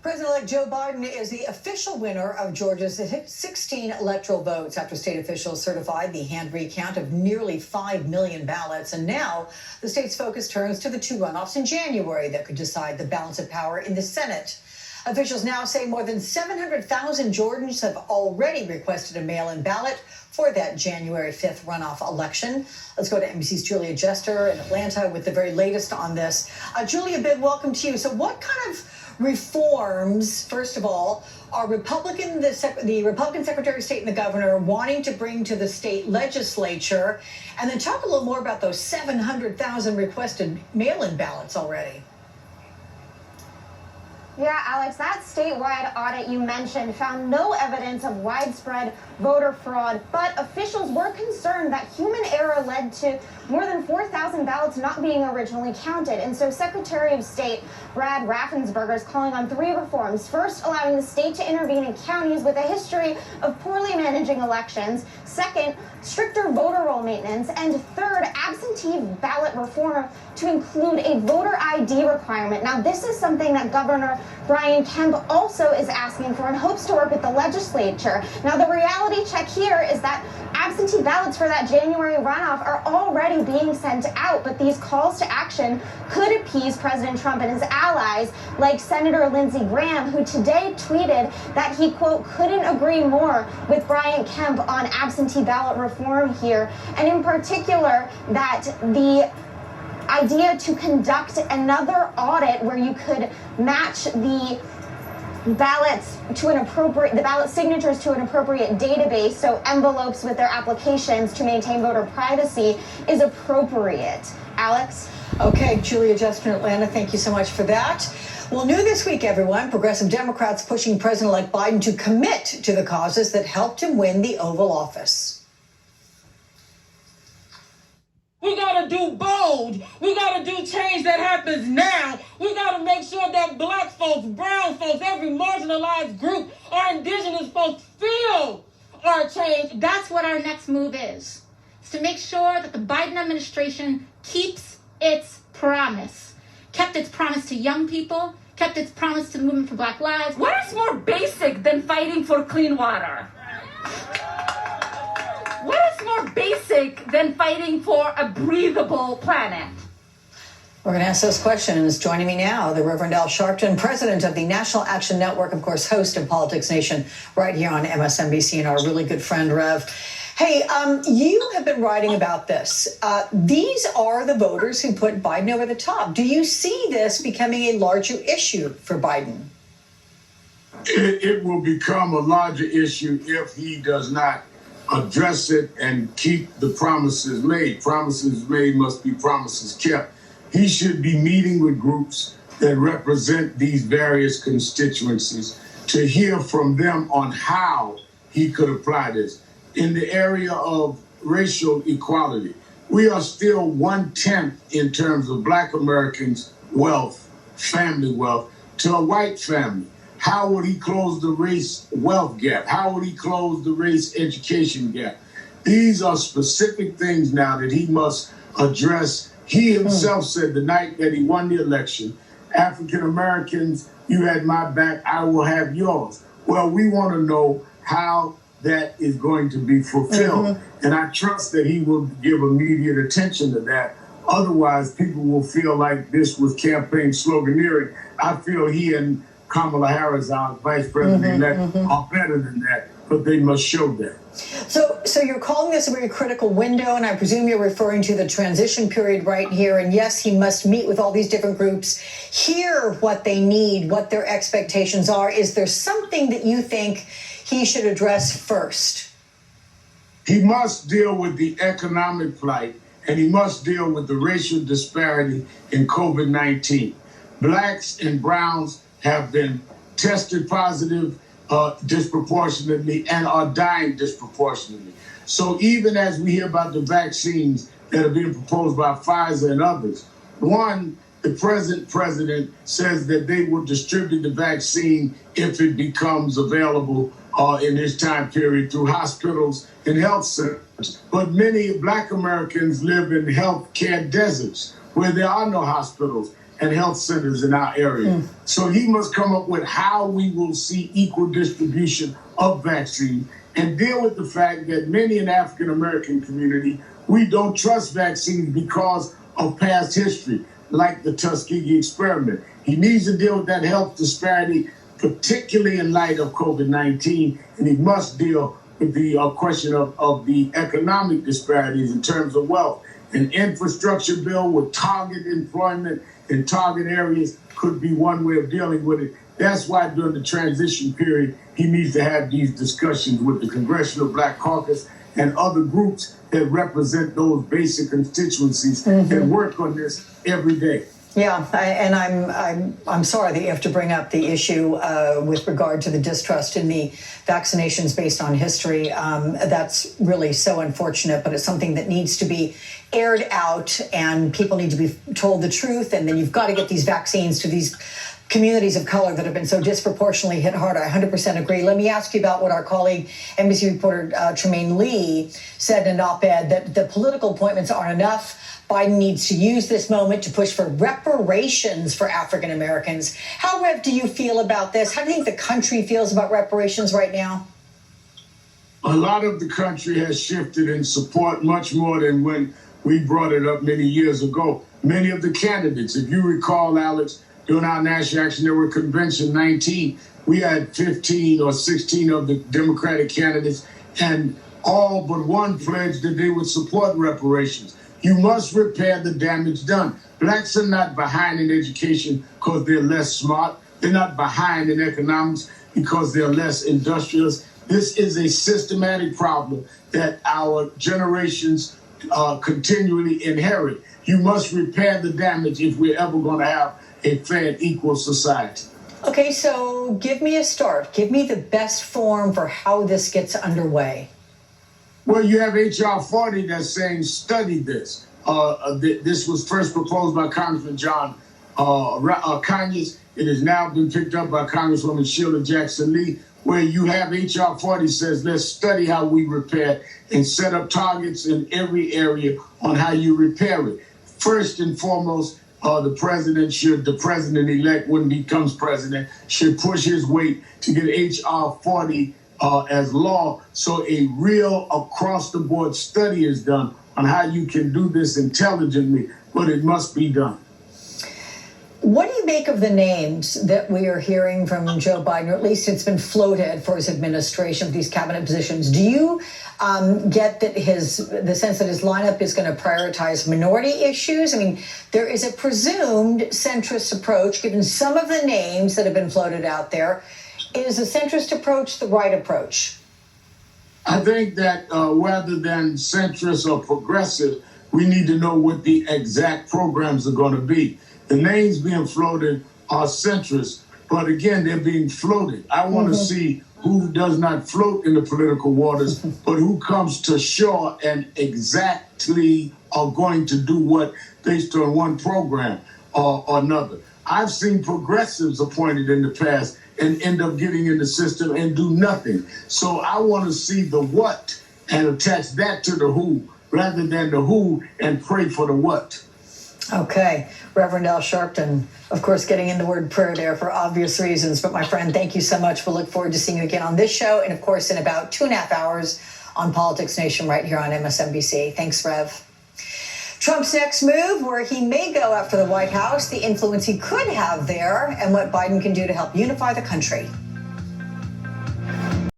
President-elect Joe Biden is the official winner of Georgia's 16 electoral votes after state officials certified the hand recount of nearly 5 million ballots. And now the state's focus turns to the two runoffs in January that could decide the balance of power in the Senate. Officials now say more than 700,000 Georgians have already requested a mail-in ballot for that January 5th runoff election. Let's go to NBC's Julia Jester in Atlanta with the very latest on this. Julia, big welcome to you. So what kind of reforms, first of all, are the Republican Secretary of State and the governor wanting to bring to the state legislature? And then talk a little more about those 700,000 requested mail-in ballots already. Yeah, Alex, that statewide audit you mentioned found no evidence of widespread voter fraud, but officials were concerned that human error led to more than 4,000 ballots not being originally counted. And so Secretary of State Brad Raffensperger is calling on three reforms. First, allowing the state to intervene in counties with a history of poorly managing elections. Second, stricter voter roll maintenance. And third, absentee ballot reform to include a voter ID requirement. Now, this is something that Governor Brian Kemp also is asking for and hopes to work with the legislature. Now, the reality check here is that absentee ballots for that January runoff are already being sent out, but these calls to action could appease President Trump and his allies, like Senator Lindsey Graham, who today tweeted that he, quote, couldn't agree more with Brian Kemp on absentee ballot reform here, and in particular that the idea to conduct another audit where you could match the ballots to the ballot signatures to an appropriate database, so envelopes with their applications to maintain voter privacy, is appropriate. Alex? Okay, Julia Jester in Atlanta, thank you so much for that. Well, new this week, everyone, progressive Democrats pushing President-elect Biden to commit to the causes that helped him win the Oval Office. We gotta do bold. We gotta do change that happens now. We gotta make sure that black folks, brown folks, every marginalized group, our indigenous folks feel our change. That's what our next move is to make sure that the Biden administration keeps its promise. Kept its promise to young people, kept its promise to the movement for Black Lives. What is more basic than fighting for clean water? What is more basic than fighting for a breathable planet? We're going to ask those questions. Joining me now, the Reverend Al Sharpton, president of the National Action Network, of course, host of Politics Nation right here on MSNBC, and our really good friend, Rev. Hey, you have been writing about this. These are the voters who put Biden over the top. Do you see this becoming a larger issue for Biden? It will become a larger issue if he does not address it and keep the promises made. Promises made must be promises kept. He should be meeting with groups that represent these various constituencies to hear from them on how he could apply this. In the area of racial equality, we are still 1/10 in terms of Black Americans' wealth, family wealth, to a white family. How would he close the race wealth gap? How would he close the race education gap? These are specific things now that he must address. He himself said the night that he won the election, African Americans, you had my back, I will have yours. Well, we want to know how that is going to be fulfilled. And I trust that he will give immediate attention to that. Otherwise, people will feel like this was campaign sloganeering. I feel he and Kamala Harris, our vice president-elect, are better than that, but they must show that. So you're calling this a very critical window, and I presume you're referring to the transition period right here. And yes, he must meet with all these different groups, hear what they need, what their expectations are. Is there something that you think he should address first? He must deal with the economic plight, and he must deal with the racial disparity in COVID-19. Blacks and browns have been tested positive disproportionately and are dying disproportionately. So even as we hear about the vaccines that are being proposed by Pfizer and others, one, the present president says that they will distribute the vaccine if it becomes available in this time period through hospitals and health centers. But many Black Americans live in health care deserts where there are no hospitals and health centers in our area. So he must come up with how we will see equal distribution of vaccine and deal with the fact that many in the African American community, we don't trust vaccines because of past history, like the Tuskegee experiment. He needs to deal with that health disparity, particularly in light of COVID-19, and he must deal with the question of the economic disparities in terms of wealth. An infrastructure bill with target employment in target areas could be one way of dealing with it. That's why during the transition period, he needs to have these discussions with the Congressional Black Caucus and other groups that represent those basic constituencies and work on this every day. Yeah, I'm sorry that you have to bring up the issue with regard to the distrust in the vaccinations based on history. That's really so unfortunate, but it's something that needs to be aired out, and people need to be told the truth. And then you've got to get these vaccines to these communities of color that have been so disproportionately hit hard. I 100% agree. Let me ask you about what our colleague, NBC reporter Tremaine Lee, said in an op-ed, that the political appointments aren't enough. Biden needs to use this moment to push for reparations for African Americans. How, Rev, do you feel about this? How do you think the country feels about reparations right now? A lot of the country has shifted in support much more than when we brought it up many years ago. Many of the candidates, if you recall, Alex, during our National Action Network Convention 19, we had 15 or 16 of the Democratic candidates, and all but one pledged that they would support reparations. You must repair the damage done. Blacks are not behind in education because they're less smart. They're not behind in economics because they're less industrious. This is a systematic problem that our generations continually inherit. You must repair the damage if we're ever going to have a fair and equal society. Okay, so give me a start. Give me the best form for how this gets underway. Well, you have H.R. 40 that's saying study this. This was first proposed by Congressman John Conyers. It has now been picked up by Congresswoman Sheila Jackson Lee, where you have H.R. 40 says, let's study how we repair and set up targets in every area on how you repair it. First and foremost, the president-elect, when he becomes president, should push his weight to get H.R. 40 as law, so a real across-the-board study is done on how you can do this intelligently, but it must be done. What do you make of the names that we are hearing from Joe Biden, or at least it's been floated for his administration of these cabinet positions? Do you get that the sense that his lineup is going to prioritize minority issues? I mean, there is a presumed centrist approach, given some of the names that have been floated out there. Is a centrist approach the right approach? I think that rather than centrist or progressive, we need to know what the exact programs are going to be. The names being floated are centrist, but again, they're being floated. I want to see who does not float in the political waters, but who comes to shore and exactly are going to do what based on one program or another. I've seen progressives appointed in the past and end up getting in the system and do nothing. So I want to see the what and attach that to the who rather than the who and pray for the what. Okay. Reverend Al Sharpton, of course, getting in the word prayer there for obvious reasons. But my friend, thank you so much. We'll look forward to seeing you again on this show. And of course, in about 2.5 hours on Politics Nation right here on MSNBC. Thanks, Rev. Trump's next move, where he may go after the White House, the influence he could have there, and what Biden can do to help unify the country.